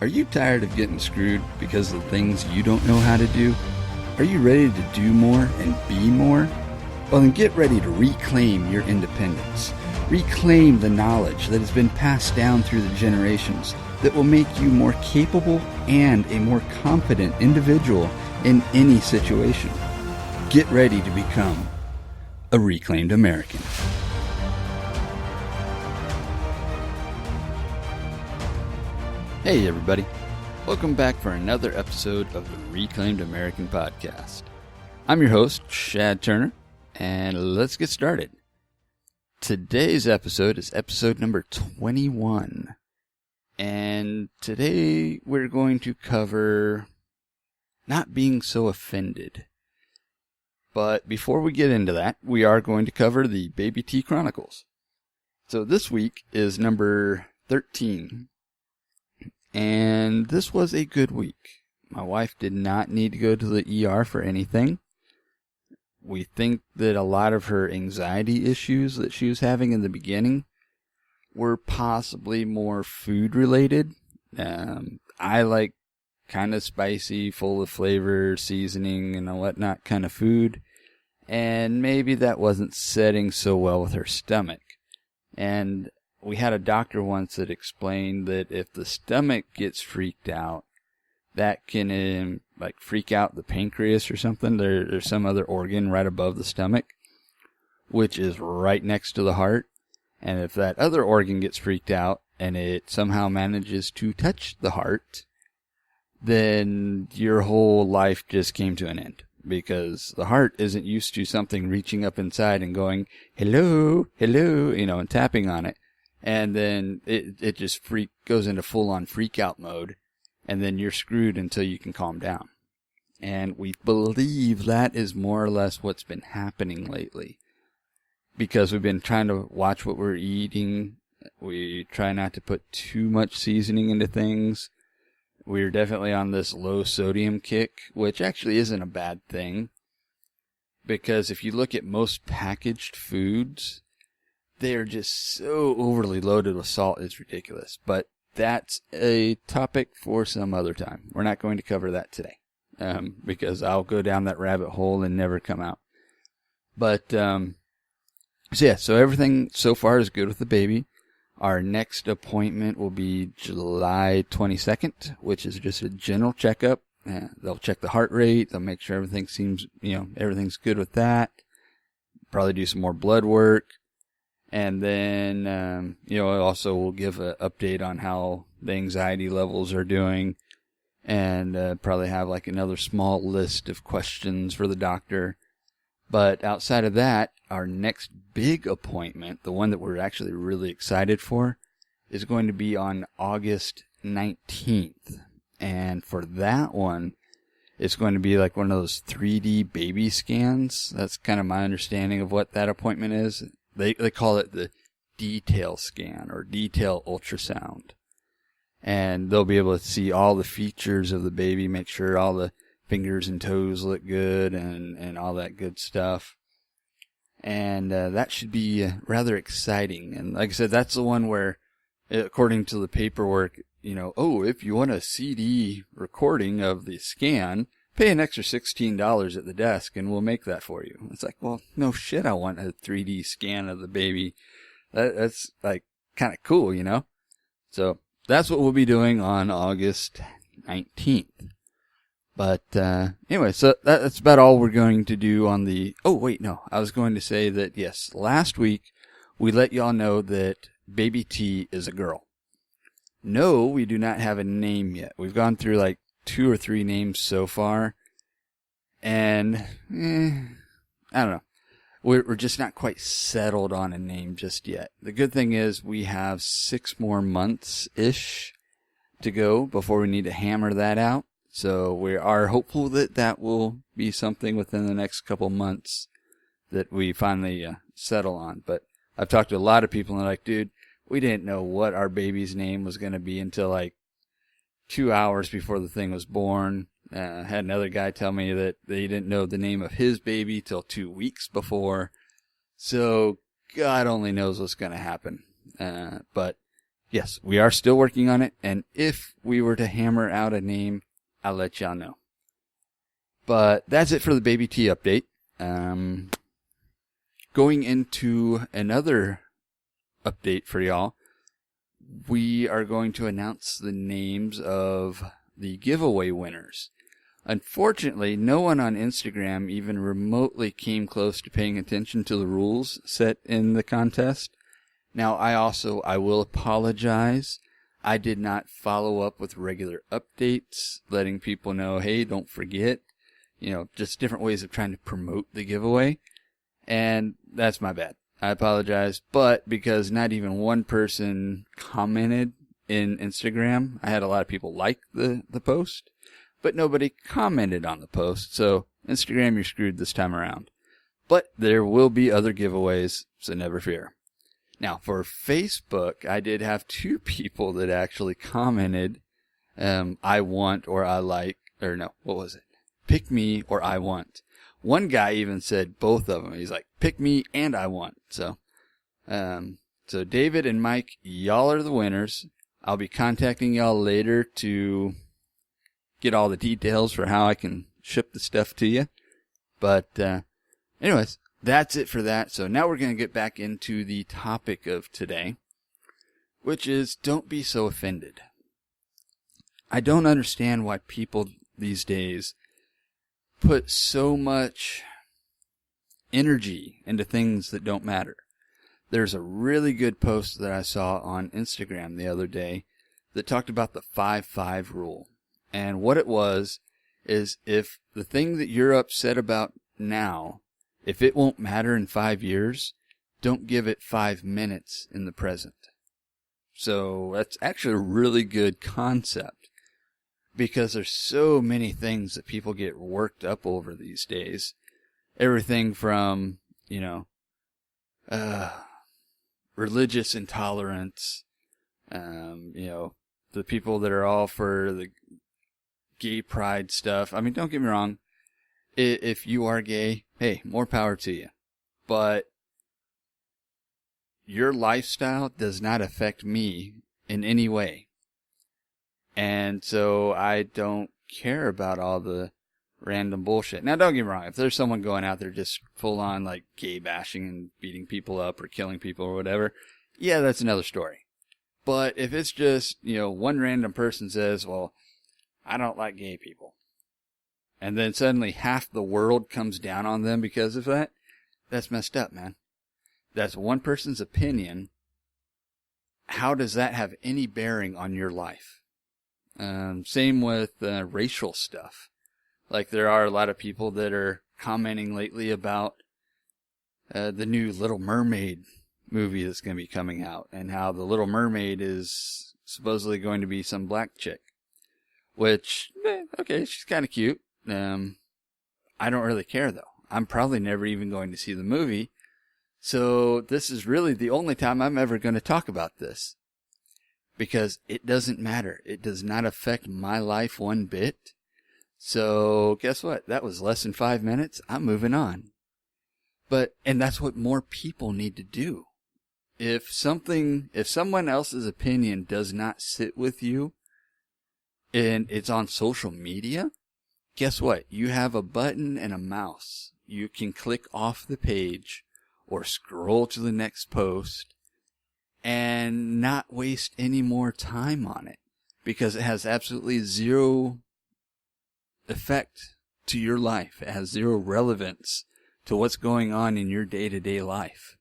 Are you tired of getting screwed because of the things you don't know how to do? Are you ready to do more and be more? Well, then get ready to reclaim your independence. Reclaim the knowledge that has been passed down through the generations that will make you more capable and a more confident individual in any situation. Get ready to become a reclaimed American. Hey everybody, welcome back for another episode of the Reclaimed American podcast. I'm your host, Shad Turner, and let's get started. Today's episode is episode number 21, and today we're going to cover not being so offended. But before we get into that, we are going to cover the Baby T Chronicles. So this week is number 13. And this was a good week. My wife did not need to go to the ER for anything. We think that a lot of her anxiety issues that she was having in the beginning were possibly more food related. I like kind of spicy, full of flavor, seasoning, and whatnot kind of food. And maybe that wasn't setting so well with her stomach. And we had a doctor once that explained that if the stomach gets freaked out, that can freak out the pancreas or something. There's some other organ right above the stomach, which is right next to the heart. And if that other organ gets freaked out and it somehow manages to touch the heart, then your whole life just came to an end. Because the heart isn't used to something reaching up inside and going, hello, hello, and tapping on it. And then it just goes into full-on freak-out mode, and then you're screwed until you can calm down. And we believe that is more or less what's been happening lately. Because we've been trying to watch what we're eating. We try not to put too much seasoning into things. We're definitely on this low-sodium kick, which actually isn't a bad thing. Because if you look at most packaged foods, they are just so overly loaded with salt, it's ridiculous. But that's a topic for some other time. We're not going to cover that today, because I'll go down that rabbit hole and never come out. But, so everything so far is good with the baby. Our next appointment will be July 22nd, which is just a general checkup. They'll check the heart rate. They'll make sure everything everything's good with that. Probably do some more blood work. And then, also we'll give an update on how the anxiety levels are doing. And probably have another small list of questions for the doctor. But outside of that, our next big appointment, the one that we're actually really excited for, is going to be on August 19th. And for that one, it's going to be like one of those 3D baby scans. That's kind of my understanding of what that appointment is. They call it the detail scan or detail ultrasound. And they'll be able to see all the features of the baby, make sure all the fingers and toes look good and all that good stuff. And that should be rather exciting. And like I said, that's the one where, according to the paperwork, if you want a CD recording of the scan, pay an extra $16 at the desk and we'll make that for you. It's like, well, no shit, I want a 3D scan of the baby. That's kind of cool, So that's what we'll be doing on August 19th. But anyway, so that's about all we're going to do on the... Oh, wait, no. I was going to say that, yes, last week we let y'all know that Baby T is a girl. No, we do not have a name yet. We've gone through 2 or 3 names so far. And, I don't know. We're just not quite settled on a name just yet. The good thing is we have 6 more months-ish to go before we need to hammer that out. So we are hopeful that that will be something within the next couple months that we finally settle on. But I've talked to a lot of people and they're like, dude, we didn't know what our baby's name was going to be until 2 hours before the thing was born. I had another guy tell me that they didn't know the name of his baby till 2 weeks before. So God only knows what's going to happen. But yes, we are still working on it, and if we were to hammer out a name, I'll let y'all know. But that's it for the Baby T update. Going into another update for y'all, we are going to announce the names of the giveaway winners. Unfortunately, no one on Instagram even remotely came close to paying attention to the rules set in the contest. Now, I will apologize. I did not follow up with regular updates, letting people know, hey, don't forget. Just different ways of trying to promote the giveaway. And that's my bad. I apologize. But because not even one person commented in Instagram, I had a lot of people like the post, but nobody commented on the post. So Instagram, you're screwed this time around. But there will be other giveaways, so never fear. Now, for Facebook, I did have 2 people that actually commented, I want or I like, or no, what was it? Pick me or I want. One guy even said both of them. He's like, pick me and I want. So David and Mike, y'all are the winners. I'll be contacting y'all later to get all the details for how I can ship the stuff to you. But anyways, that's it for that. So now we're going to get back into the topic of today, which is don't be so offended. I don't understand why people these days put so much energy into things that don't matter. There's a really good post that I saw on Instagram the other day that talked about the 5-5 rule. And what it was is if the thing that you're upset about now, if it won't matter in 5 years, don't give it 5 minutes in the present. So that's actually a really good concept. Because there's so many things that people get worked up over these days. Everything from, religious intolerance, the people that are all for the gay pride stuff. I mean, don't get me wrong. If you are gay, hey, more power to you. But your lifestyle does not affect me in any way. And so I don't care about all the random bullshit. Now, don't get me wrong. If there's someone going out there just full on like gay bashing and beating people up or killing people or whatever, yeah, that's another story. But if it's just, one random person says, well, I don't like gay people, and then suddenly half the world comes down on them because of that, that's messed up, man. That's one person's opinion. How does that have any bearing on your life? Same with racial stuff. Like there are a lot of people that are commenting lately about the new Little Mermaid movie that's going to be coming out, and how the Little Mermaid is supposedly going to be some black chick. Which, okay, she's kind of cute. I don't really care though. I'm probably never even going to see the movie. So this is really the only time I'm ever going to talk about this. Because it doesn't matter. It does not affect my life one bit. So guess what? That was less than 5 minutes. I'm moving on. And that's what more people need to do. If someone else's opinion does not sit with you and it's on social media, guess what? You have a button and a mouse. You can click off the page or scroll to the next post and not waste any more time on it, because it has absolutely zero effect to your life. It has zero relevance to what's going on in your day-to-day life.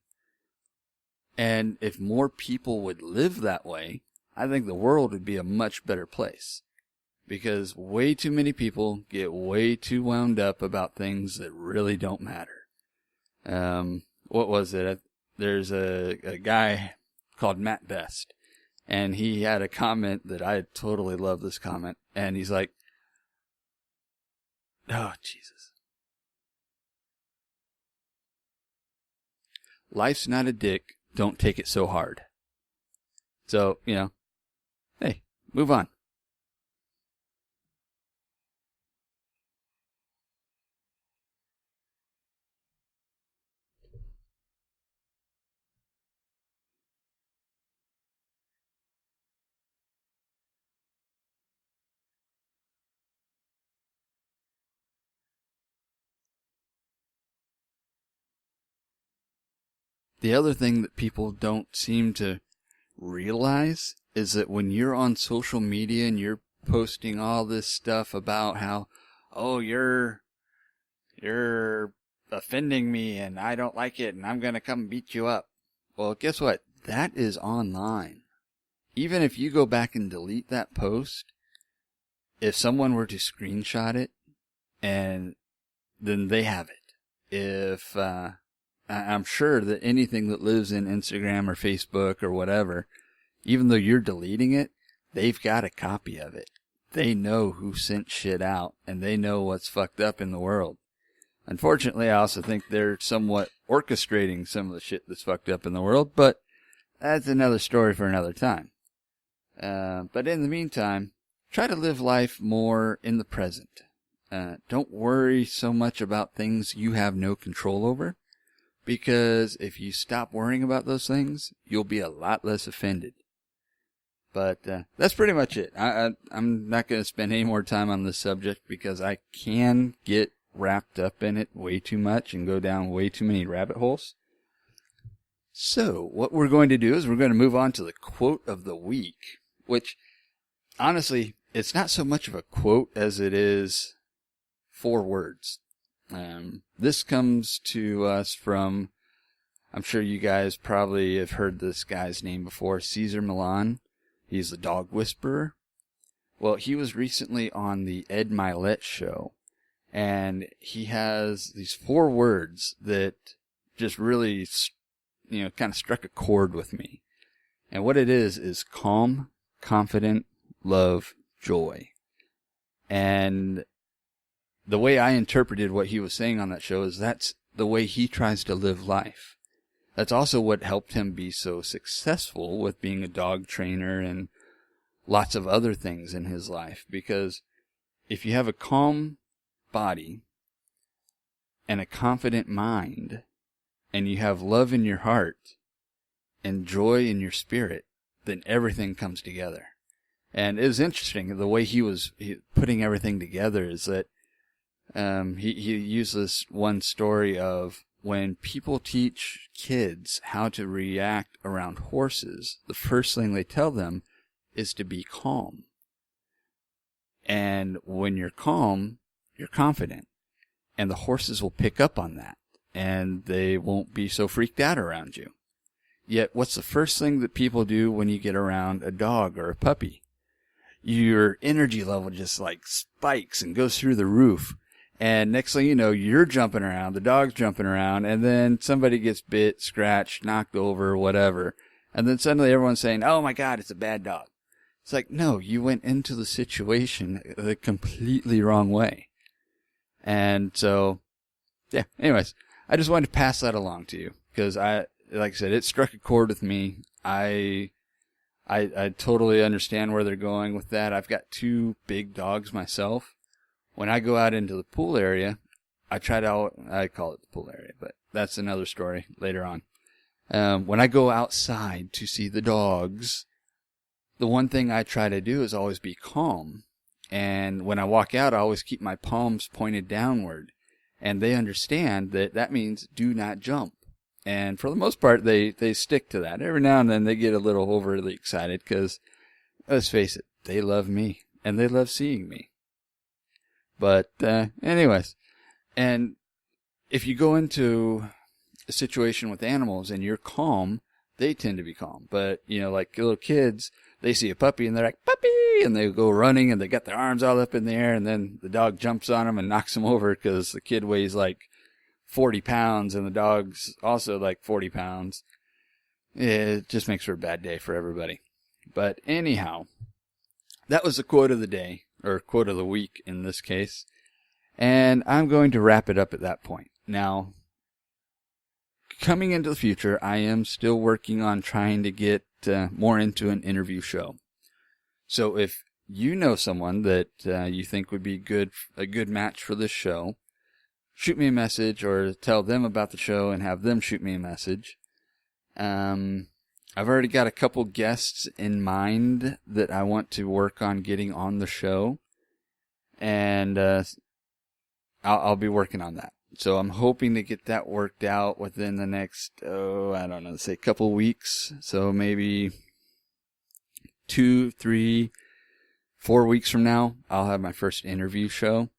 And if more people would live that way, I think the world would be a much better place. Because way too many people get way too wound up about things that really don't matter. What was it? There's a guy called Matt Best, and he had a comment that I totally love this comment, and he's like, oh Jesus, life's not a dick, don't take it so hard. So, hey, move on. the other thing that people don't seem to realize is that when you're on social media and you're posting all this stuff about how, oh, you're offending me and I don't like it and I'm going to come beat you up. Well, guess what? That is online. Even if you go back and delete that post, if someone were to screenshot it, and then they have it. If I'm sure that anything that lives in Instagram or Facebook or whatever, even though you're deleting it, they've got a copy of it. They know who sent shit out, and they know what's fucked up in the world. Unfortunately, I also think they're somewhat orchestrating some of the shit that's fucked up in the world, but that's another story for another time. But in the meantime, try to live life more in the present. Don't worry so much about things you have no control over, because if you stop worrying about those things, you'll be a lot less offended. But that's pretty much it. I'm not going to spend any more time on this subject because I can get wrapped up in it way too much and go down way too many rabbit holes. So what we're going to do is we're going to move on to the quote of the week, which honestly, it's not so much of a quote as it is 4 words. This comes to us from, I'm sure you guys probably have heard this guy's name before, Cesar Millan. He's the dog whisperer. Well, he was recently on the Ed Milet show, and he has these 4 words that just really, kind of struck a chord with me. And what it is calm, confident, love, joy. And the way I interpreted what he was saying on that show is that's the way he tries to live life. That's also what helped him be so successful with being a dog trainer and lots of other things in his life. Because if you have a calm body and a confident mind, and you have love in your heart and joy in your spirit, then everything comes together. And it was interesting, the way he was putting everything together is that he used this one story of when people teach kids how to react around horses, the first thing they tell them is to be calm. And when you're calm, you're confident. And the horses will pick up on that, and they won't be so freaked out around you. Yet, what's the first thing that people do when you get around a dog or a puppy? Your energy level just like spikes and goes through the roof. And next thing you know, you're jumping around, the dog's jumping around, and then somebody gets bit, scratched, knocked over, whatever. And then suddenly everyone's saying, oh my God, it's a bad dog. It's like, no, you went into the situation the completely wrong way. And so, yeah, anyways, I just wanted to pass that along to you because like I said, it struck a chord with me. I totally understand where they're going with that. I've got 2 big dogs myself. When I go out into the pool area, I call it the pool area, but that's another story later on. When I go outside to see the dogs, the one thing I try to do is always be calm. And when I walk out, I always keep my palms pointed downward. And they understand that means do not jump. And for the most part, they stick to that. Every now and then they get a little overly excited because, let's face it, they love me and they love seeing me. But anyways, and if you go into a situation with animals and you're calm, they tend to be calm. But, like little kids, they see a puppy and they're like, puppy! And they go running and they got their arms all up in the air and then the dog jumps on them and knocks them over because the kid weighs like 40 pounds and the dog's also like 40 pounds. It just makes for a bad day for everybody. But anyhow, that was the quote of the day, or quote of the week in this case. And I'm going to wrap it up at that point. Now, coming into the future, I am still working on trying to get more into an interview show. So if you know someone that you think would be a good match for this show, shoot me a message or tell them about the show and have them shoot me a message. I've already got a couple guests in mind that I want to work on getting on the show. And I'll be working on that. So I'm hoping to get that worked out within the next, say a couple weeks. So maybe 2, 3, 4 weeks from now, I'll have my first interview show.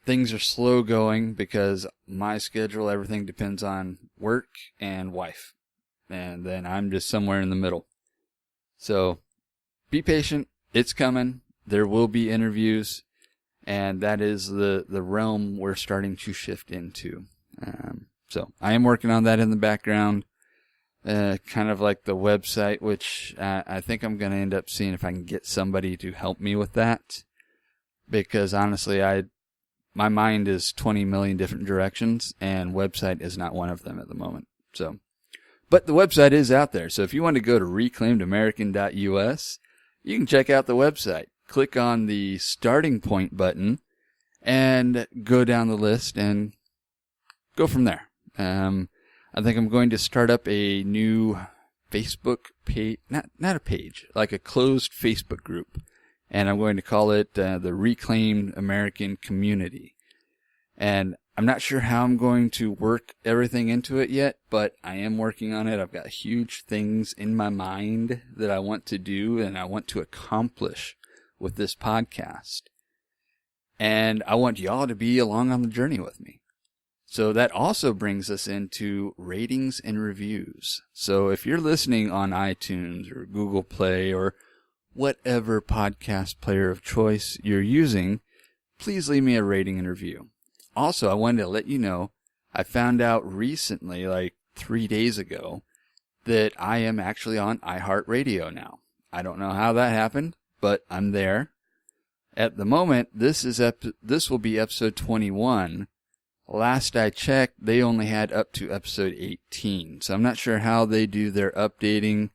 Things are slow going because my schedule, everything depends on work and wife. And then I'm just somewhere in the middle. So be patient. It's coming. There will be interviews. And that is the realm we're starting to shift into. So I am working on that in the background. Kind of like the website, which I think I'm going to end up seeing if I can get somebody to help me with that. Because honestly, my mind is 20 million different directions, and website is not one of them at the moment. So, but the website is out there. So if you want to go to reclaimedamerican.us, you can check out the website. Click on the starting point button and go down the list and go from there. I think I'm going to start up a new Facebook page, not a page, like a closed Facebook group. And I'm going to call it the Reclaimed American Community. And I'm not sure how I'm going to work everything into it yet, but I am working on it. I've got huge things in my mind that I want to do and I want to accomplish with this podcast. And I want y'all to be along on the journey with me. So that also brings us into ratings and reviews. So if you're listening on iTunes or Google Play or whatever podcast player of choice you're using, please leave me a rating and review. Also, I wanted to let you know, I found out recently, like 3 days ago, that I am actually on iHeartRadio now. I don't know how that happened, but I'm there. At the moment, this will be episode 21. Last I checked, they only had up to episode 18. So I'm not sure how they do their updating.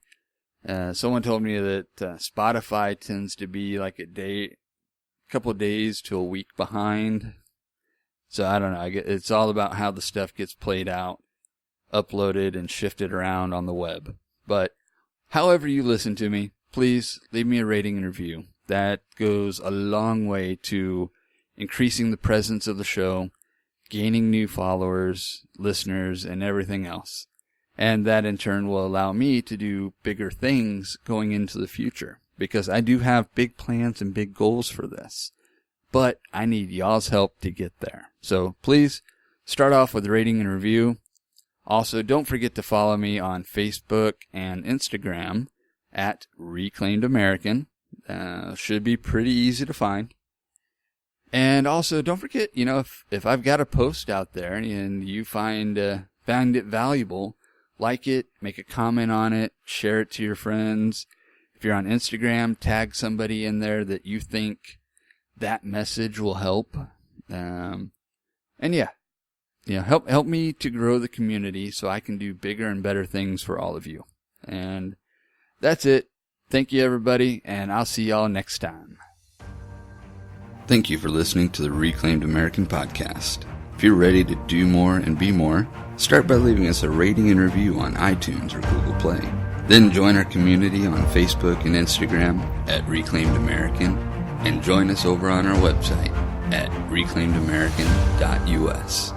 Someone told me that Spotify tends to be like a couple of days to a week behind. So I don't know. It's all about how the stuff gets played out, uploaded, and shifted around on the web. But however you listen to me, please leave me a rating and review. That goes a long way to increasing the presence of the show, gaining new followers, listeners, and everything else. And that in turn will allow me to do bigger things going into the future. Because I do have big plans and big goals for this. But I need y'all's help to get there. So please start off with a rating and review. Also, don't forget to follow me on Facebook and Instagram at Reclaimed American. Should be pretty easy to find. And also, don't forget, if I've got a post out there and you found it valuable, like it, make a comment on it, share it to your friends. If you're on Instagram, tag somebody in there that you think that message will help. And help me to grow the community so I can do bigger and better things for all of you. And that's it. Thank you, everybody, and I'll see y'all next time. Thank you for listening to the Reclaimed American Podcast. If you're ready to do more and be more, start by leaving us a rating and review on iTunes or Google Play. Then join our community on Facebook and Instagram at Reclaimed American, and join us over on our website at reclaimedamerican.us.